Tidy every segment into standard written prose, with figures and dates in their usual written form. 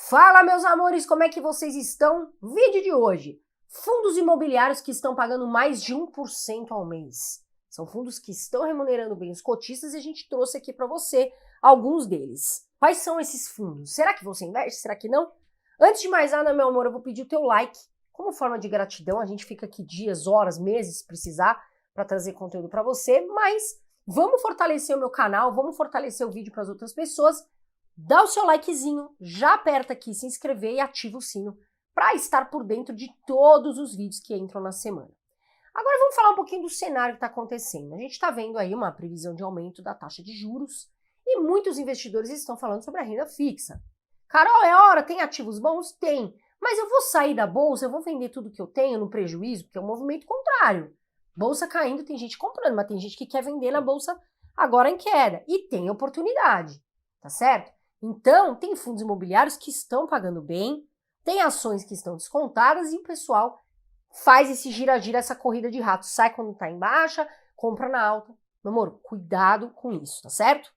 Fala, meus amores, como é que vocês estão? Vídeo de hoje. Fundos imobiliários que estão pagando mais de 1% ao mês. São fundos que estão remunerando bem os cotistas e a gente trouxe aqui para você alguns deles. Quais são esses fundos? Será que você investe? Será que não? Antes de mais nada, meu amor, eu vou pedir o teu like. Como forma de gratidão, a gente fica aqui dias, horas, meses, se precisar, para trazer conteúdo para você, mas vamos fortalecer o meu canal, vamos fortalecer o vídeo para as outras pessoas. Dá o seu likezinho, já aperta aqui se inscrever e ativa o sino para estar por dentro de todos os vídeos que entram na semana. Agora vamos falar um pouquinho do cenário que está acontecendo. A gente está vendo aí uma previsão de aumento da taxa de juros e muitos investidores estão falando sobre a renda fixa. Carol, é hora, tem ativos bons? Tem. Mas eu vou sair da bolsa, eu vou vender tudo que eu tenho no prejuízo, porque é um movimento contrário. Bolsa caindo, tem gente comprando, mas tem gente que quer vender na bolsa agora em queda. E tem oportunidade, tá certo? Então, tem fundos imobiliários que estão pagando bem, tem ações que estão descontadas e o pessoal faz esse gira-gira, essa corrida de rato. Sai quando tá em baixa, compra na alta. Meu amor, cuidado com isso, tá certo?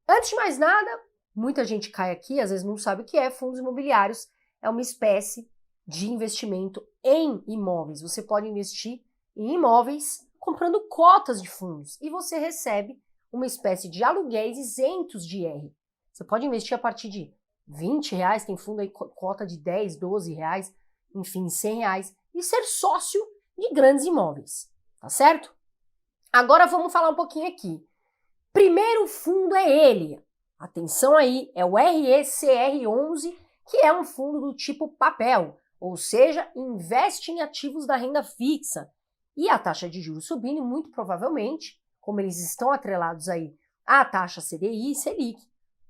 Antes de mais nada, muita gente cai aqui, às vezes não sabe o que é fundos imobiliários. É uma espécie de investimento em imóveis. Você pode investir em imóveis comprando cotas de fundos e você recebe uma espécie de aluguéis isentos de IR. Você pode investir a partir de R$20, tem fundo aí cota de 10, 12 reais, enfim, 100 reais, e ser sócio de grandes imóveis, tá certo? Agora vamos falar um pouquinho aqui. Primeiro fundo é ele, atenção aí, é o RECR11, que é um fundo do tipo papel, ou seja, investe em ativos da renda fixa. E a taxa de juros subindo, muito provavelmente, como eles estão atrelados aí à taxa CDI e Selic,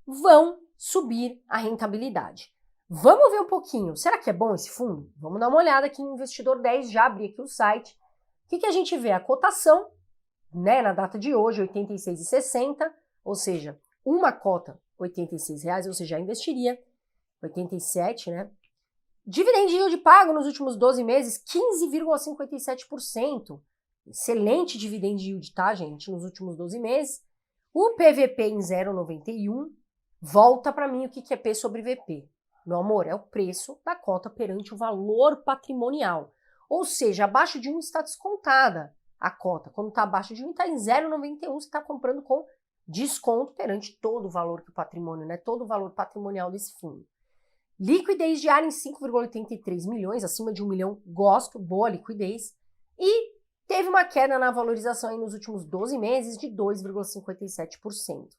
vão subir a rentabilidade. Vamos ver um pouquinho, será que é bom esse fundo? Vamos dar uma olhada aqui no Investidor 10, já abri aqui o site. O que a gente vê? A cotação, né, na data de hoje, R$ 86,60, ou seja, uma cota R$ 86,00, você já investiria, 87, né? Dividend yield pago nos últimos 12 meses, 15,57%. Excelente dividend yield, tá, gente, nos últimos 12 meses. O PVP em 0,91. Volta para mim o que é P sobre VP. Meu amor, é o preço da cota perante o valor patrimonial. Ou seja, abaixo de 1 está descontada a cota. Quando está abaixo de 1, está em 0,91, você está comprando com desconto perante todo o valor do patrimônio, né? Todo o valor patrimonial desse fundo. Liquidez diária em 5,83 milhões, acima de 1 milhão, gosto, boa liquidez. E teve uma queda na valorização aí nos últimos 12 meses de 2,57%.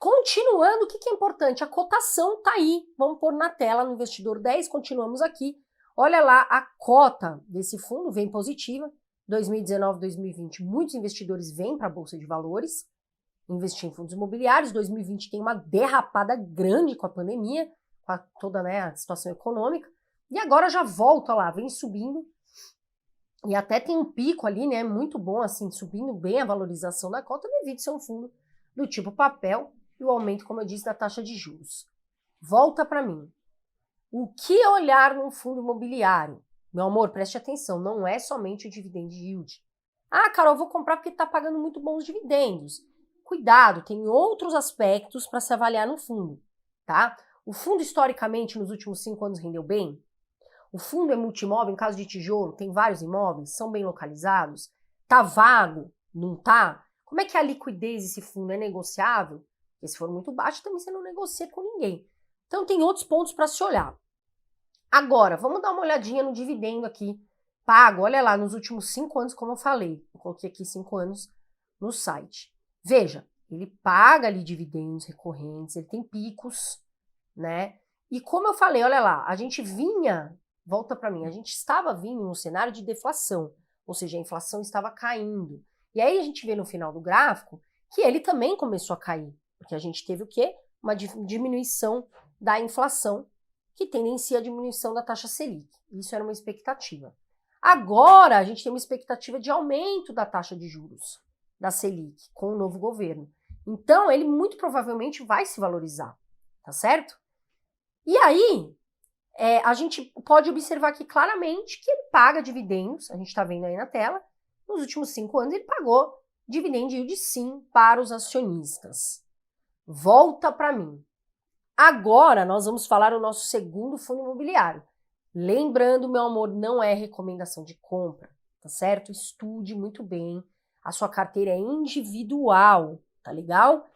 Continuando, o que é importante? A cotação está aí. Vamos pôr na tela no Investidor 10, continuamos aqui. Olha lá, a cota desse fundo vem positiva. 2019, 2020, muitos investidores vêm para a Bolsa de Valores, investir em fundos imobiliários. 2020 tem uma derrapada grande com a pandemia, com toda, né, a situação econômica. E agora já volta lá, vem subindo. E até tem um pico ali, né, muito bom, assim, subindo bem a valorização da cota devido a ser um fundo do tipo papel e o aumento, como eu disse, da taxa de juros. Volta para mim. O que olhar num fundo imobiliário? Meu amor, preste atenção, não é somente o dividend yield. Ah, Carol, eu vou comprar porque está pagando muito bons dividendos. Cuidado, tem outros aspectos para se avaliar no fundo, tá? O fundo, historicamente, nos últimos 5 anos rendeu bem? O fundo é multimóvel, em caso de tijolo, tem vários imóveis, são bem localizados? Tá vago? Não tá? Como é que é a liquidez desse fundo? É negociável? Porque se for muito baixo, também você não negocia com ninguém. Então, tem outros pontos para se olhar. Agora, vamos dar uma olhadinha no dividendo aqui pago. Olha lá, nos últimos 5 anos, como eu falei. Eu coloquei aqui 5 anos no site. Veja, ele paga ali dividendos recorrentes, ele tem picos, né? E como eu falei, olha lá, a gente vinha, volta para mim, a gente estava vindo num cenário de deflação, ou seja, a inflação estava caindo. E aí a gente vê no final do gráfico que ele também começou a cair, porque a gente teve o quê? Uma diminuição da inflação, que tendencia a diminuição da taxa Selic. Isso era uma expectativa. Agora a gente tem uma expectativa de aumento da taxa de juros da Selic com o novo governo. Então ele muito provavelmente vai se valorizar, tá certo? E aí a gente pode observar aqui claramente que ele paga dividendos, a gente está vendo aí na tela, nos últimos 5 anos ele pagou dividend yield sim para os acionistas. Volta para mim. Agora nós vamos falar o nosso segundo fundo imobiliário. Lembrando, meu amor, não é recomendação de compra, tá certo? Estude muito bem. A sua carteira é individual, tá legal?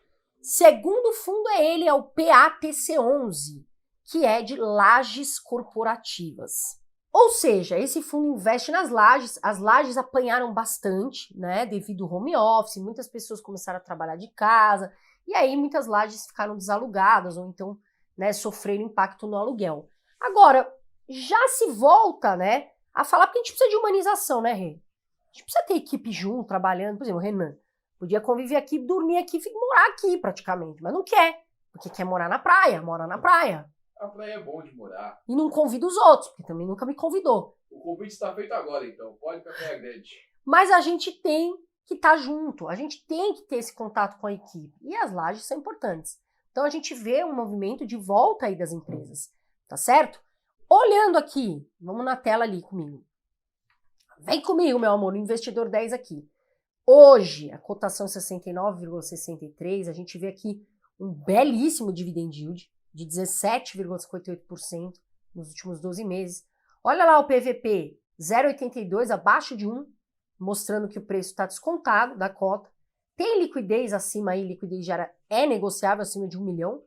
Segundo fundo é o PATC11, que é de lajes corporativas. Ou seja, esse fundo investe nas lajes, as lajes apanharam bastante, né, devido ao home office, muitas pessoas começaram a trabalhar de casa, e aí muitas lajes ficaram desalugadas, ou então, né, sofreram impacto no aluguel. Agora, já se volta, né, a falar, porque a gente precisa de humanização, né, Rê? A gente precisa ter equipe junto, trabalhando, por exemplo, o Renan podia conviver aqui, dormir aqui, morar aqui praticamente, mas não quer, porque quer morar na praia, mora na praia. A praia é bom de morar. E não convida os outros, porque também nunca me convidou. O convite está feito agora, então. Pode ir para a Praia Grande. Mas a gente tem que estar junto, a gente tem que ter esse contato com a equipe. E as lajes são importantes. Então a gente vê um movimento de volta aí das empresas, tá certo? Olhando aqui, vamos na tela ali comigo. Vem comigo, meu amor, no Investidor 10 aqui. Hoje, a cotação 69,63, a gente vê aqui um belíssimo dividend yield de 17,58% nos últimos 12 meses. Olha lá o PVP, 0,82, abaixo de 1, mostrando que o preço está descontado da cota. Tem liquidez acima aí, liquidez diária é negociável acima de 1 milhão,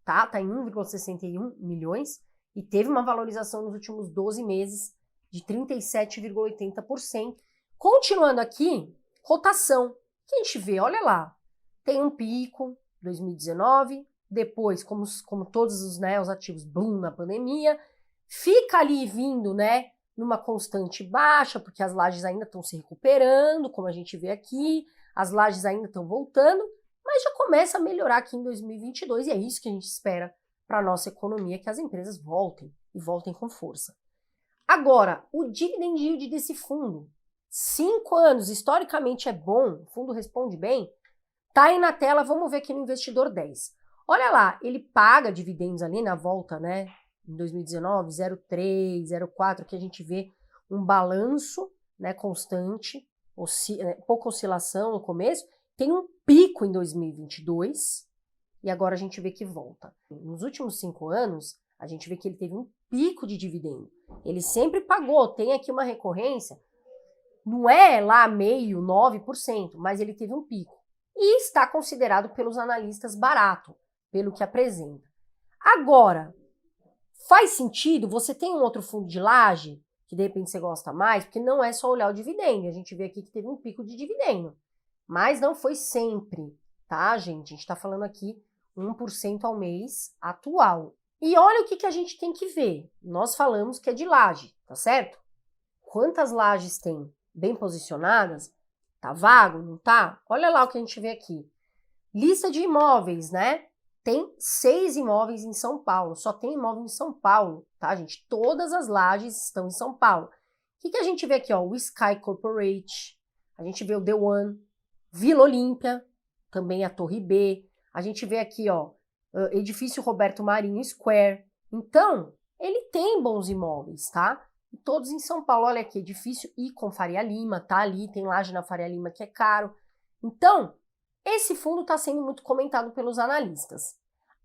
tá? Tá em 1,61 milhões e teve uma valorização nos últimos 12 meses de 37,80%. Continuando aqui, cotação, que a gente vê, olha lá, tem um pico, 2019, depois, como todos os, né, os ativos, boom na pandemia, fica ali vindo, né, numa constante baixa, porque as lajes ainda estão se recuperando, como a gente vê aqui, as lajes ainda estão voltando, mas já começa a melhorar aqui em 2022, e é isso que a gente espera para a nossa economia, que as empresas voltem, e voltem com força. Agora, o dividend yield desse fundo, 5 anos, historicamente é bom, o fundo responde bem, tá aí na tela, vamos ver aqui no Investidor 10. Olha lá, ele paga dividendos ali na volta, né, em 2019, 0,3, 0,4, que a gente vê um balanço, né, constante, pouca oscilação no começo, tem um pico em 2022 e agora a gente vê que volta. Nos últimos 5 anos, a gente vê que ele teve um pico de dividendo. Ele sempre pagou, tem aqui uma recorrência, não é lá meio, 9%, mas ele teve um pico. E está considerado pelos analistas barato, pelo que apresenta. Agora, faz sentido? Você tem um outro fundo de laje, que de repente você gosta mais, porque não é só olhar o dividendo. A gente vê aqui que teve um pico de dividendo. Mas não foi sempre, tá, gente? A gente está falando aqui 1% ao mês atual. E olha o que a gente tem que ver. Nós falamos que é de laje, tá certo? Quantas lajes tem bem posicionadas? Tá vago, não tá? Olha lá o que a gente vê aqui. Lista de imóveis, né? Tem 6 imóveis em São Paulo. Só tem imóvel em São Paulo, tá, gente? Todas as lajes estão em São Paulo. O que a gente vê aqui, ó? O Sky Corporate, a gente vê o The One, Vila Olímpia, também a Torre B. A gente vê aqui, ó, Edifício Roberto Marinho Square. Então, ele tem bons imóveis, tá? E todos em São Paulo. Olha aqui, edifício Icon Faria Lima, tá ali, tem laje na Faria Lima que é caro. Então, esse fundo está sendo muito comentado pelos analistas.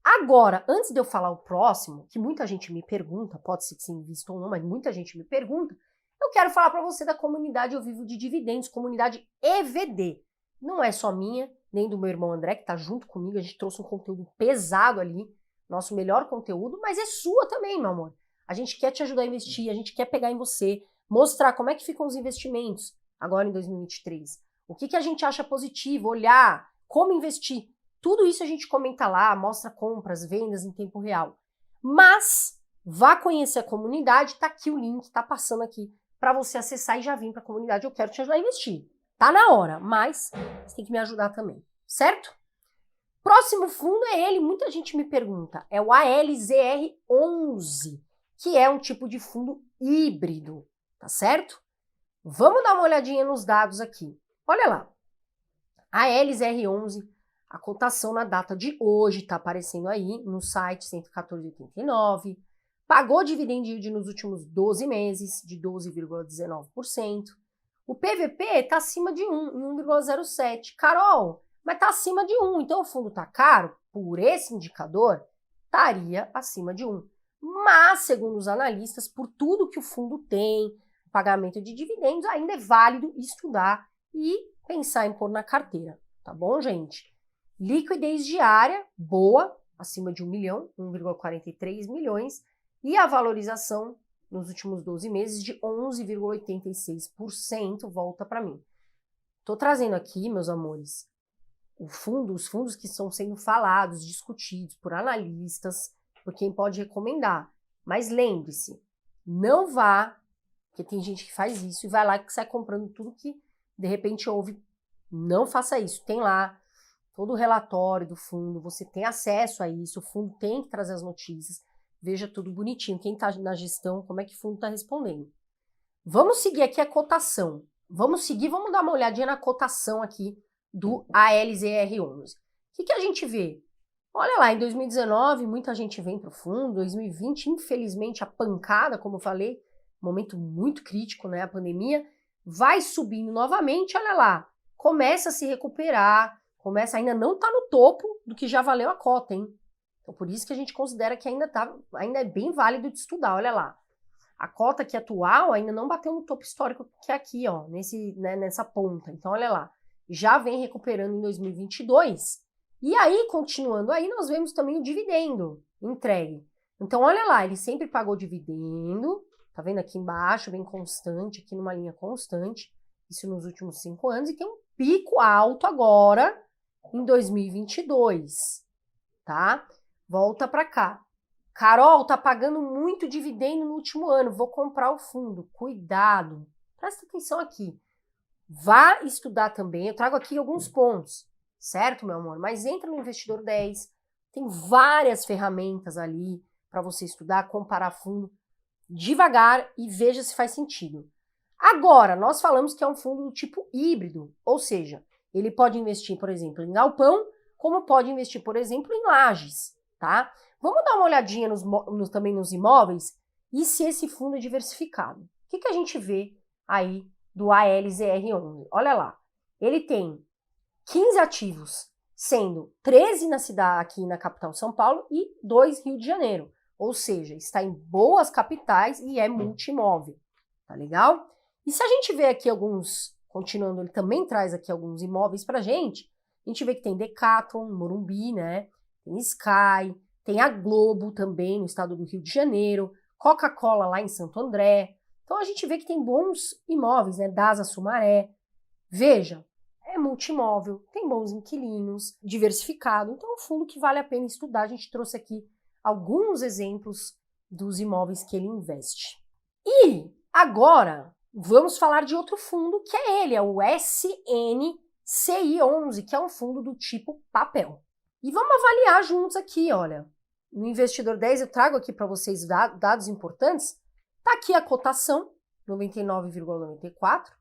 Agora, antes de eu falar o próximo, que muita gente me pergunta, pode ser que se invista ou não, mas muita gente me pergunta, eu quero falar para você da comunidade Eu Vivo de Dividendos, comunidade EVD. Não é só minha, nem do meu irmão André, que está junto comigo, a gente trouxe um conteúdo pesado ali, nosso melhor conteúdo, mas é sua também, meu amor. A gente quer te ajudar a investir, a gente quer pegar em você, mostrar como é que ficam os investimentos agora em 2023. O que a gente acha positivo, olhar, como investir. Tudo isso a gente comenta lá, mostra compras, vendas em tempo real. Mas vá conhecer a comunidade, tá aqui o link, tá passando aqui para você acessar e já vir para a comunidade. Eu quero te ajudar a investir. Tá na hora, mas você tem que me ajudar também, certo? Próximo fundo é ele, muita gente me pergunta, é o ALZR11, que é um tipo de fundo híbrido, tá certo? Vamos dar uma olhadinha nos dados aqui. Olha lá, a ALZR11, a cotação na data de hoje está aparecendo aí no site 114,89, pagou dividend yield nos últimos 12 meses de 12,19%. O PVP está acima de 1, em 1,07. Carol, mas está acima de 1, então o fundo está caro? Por esse indicador, estaria acima de 1. Mas, segundo os analistas, por tudo que o fundo tem, pagamento de dividendos, ainda é válido estudar e pensar em pôr na carteira, tá bom, gente? Liquidez diária, boa, acima de 1 milhão, 1,43 milhões, e a valorização nos últimos 12 meses de 11,86%, volta para mim. Tô trazendo aqui, meus amores, os fundos que estão sendo falados, discutidos por analistas, por quem pode recomendar. Mas lembre-se, não vá, porque tem gente que faz isso e vai lá que sai comprando tudo que de repente ouve. Não faça isso. Tem lá todo o relatório do fundo, você tem acesso a isso, o fundo tem que trazer as notícias, veja tudo bonitinho. Quem está na gestão, como é que o fundo está respondendo. Vamos seguir aqui a cotação. Vamos dar uma olhadinha na cotação aqui do ALZR11. O que a gente vê? Olha lá, em 2019 muita gente vem para o fundo, 2020 infelizmente a pancada, como eu falei, momento muito crítico, né, a pandemia, vai subindo novamente, olha lá, começa a se recuperar, ainda não está no topo do que já valeu a cota, hein? Então por isso que a gente considera que ainda é bem válido de estudar, olha lá. A cota aqui atual ainda não bateu no topo histórico que é aqui, ó, nessa ponta. Então olha lá, já vem recuperando em 2022. E aí, continuando aí, nós vemos também o dividendo entregue. Então, olha lá, ele sempre pagou dividendo, tá vendo aqui embaixo, bem constante, aqui numa linha constante, isso nos últimos 5 anos, e tem um pico alto agora, em 2022, tá? Volta para cá. Carol, tá pagando muito dividendo no último ano, vou comprar o fundo. Cuidado, presta atenção aqui. Vá estudar também, eu trago aqui alguns pontos. Certo, meu amor? Mas entra no Investidor 10, tem várias ferramentas ali para você estudar, comparar fundo devagar e veja se faz sentido. Agora, nós falamos que é um fundo do tipo híbrido, ou seja, ele pode investir, por exemplo, em galpão, como pode investir, por exemplo, em lajes, tá? Vamos dar uma olhadinha também nos imóveis e se esse fundo é diversificado. O que a gente vê aí do ALZR11? Olha lá, ele tem 15 ativos, sendo 13 na cidade, aqui na capital São Paulo e 2 Rio de Janeiro. Ou seja, está em boas capitais e é multimóvel. Tá legal? E se a gente vê aqui continuando, ele também traz aqui alguns imóveis pra gente, a gente vê que tem Decathlon, Morumbi, né? Tem Sky, tem a Globo também no estado do Rio de Janeiro, Coca-Cola lá em Santo André. Então a gente vê que tem bons imóveis, né? Dasa Sumaré. Veja, é multimóvel, tem bons inquilinos, diversificado, então é um fundo que vale a pena estudar. A gente trouxe aqui alguns exemplos dos imóveis que ele investe. E agora vamos falar de outro fundo que é ele, é o SNCI11, que é um fundo do tipo papel. E vamos avaliar juntos aqui, olha. No Investidor 10 eu trago aqui para vocês dados importantes. Tá aqui a cotação, 99,94.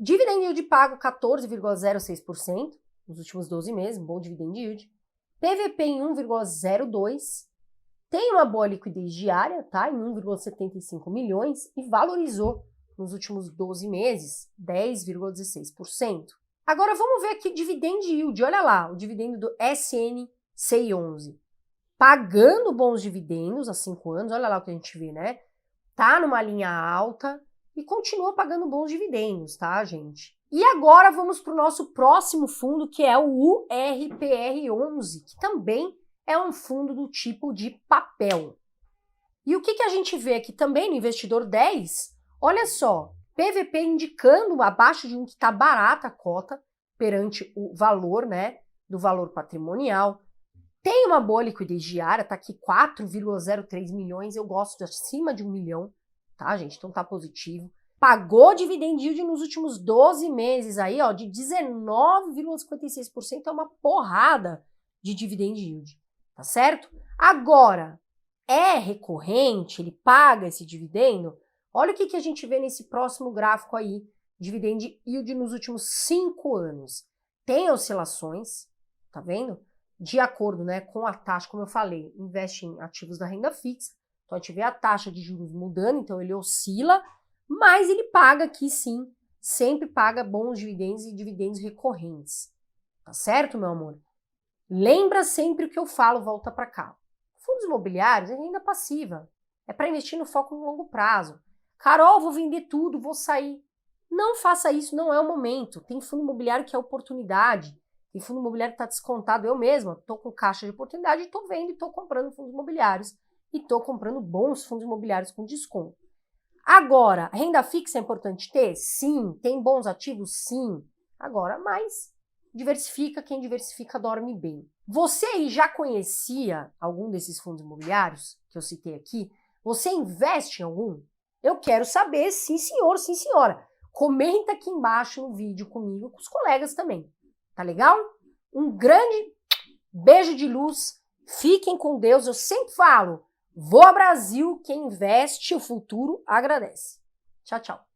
Dividend yield pago 14,06% nos últimos 12 meses, bom dividend yield. PVP em 1,02. Tem uma boa liquidez diária, tá? Em 1,75 milhões e valorizou nos últimos 12 meses 10,16%. Agora vamos ver aqui dividend yield. Olha lá, o dividendo do SNCI11. Pagando bons dividendos há 5 anos, olha lá o que a gente vê, né? Tá numa linha alta e continua pagando bons dividendos, tá, gente? E agora vamos para o nosso próximo fundo, que é o URPR11, que também é um fundo do tipo de papel. E o que a gente vê aqui também no Investidor 10? Olha só, PVP indicando abaixo de um que está barata a cota perante o valor, né, do valor patrimonial. Tem uma boa liquidez diária, tá aqui 4,03 milhões, eu gosto de acima de 1 milhão, tá, gente? Então tá positivo. Pagou dividend yield nos últimos 12 meses aí, ó, de 19,56%, é uma porrada de dividend yield, tá certo? Agora, é recorrente, ele paga esse dividendo? Olha o que a gente vê nesse próximo gráfico aí, dividend yield nos últimos 5 anos. Tem oscilações, tá vendo? De acordo, né, com a taxa, como eu falei, investe em ativos da renda fixa, então a gente vê a taxa de juros mudando, então ele oscila, mas ele paga aqui sim, sempre paga bons dividendos e dividendos recorrentes. Tá certo, meu amor? Lembra sempre o que eu falo, volta para cá. Fundos imobiliários é renda passiva. É para investir no foco no longo prazo. Carol, vou vender tudo, vou sair. Não faça isso, não é o momento. Tem fundo imobiliário que é oportunidade. Tem fundo imobiliário que está descontado. Eu mesma estou com caixa de oportunidade e estou vendo e estou comprando fundos imobiliários. E estou comprando bons fundos imobiliários com desconto. Agora, renda fixa é importante ter? Sim. Tem bons ativos? Sim. Agora, mas diversifica, quem diversifica dorme bem. Você aí já conhecia algum desses fundos imobiliários que eu citei aqui? Você investe em algum? Eu quero saber, sim senhor, sim senhora. Comenta aqui embaixo no vídeo comigo, com os colegas também. Tá legal? Um grande beijo de luz. Fiquem com Deus. Eu sempre falo, voa Brasil, quem investe o futuro agradece. Tchau, tchau.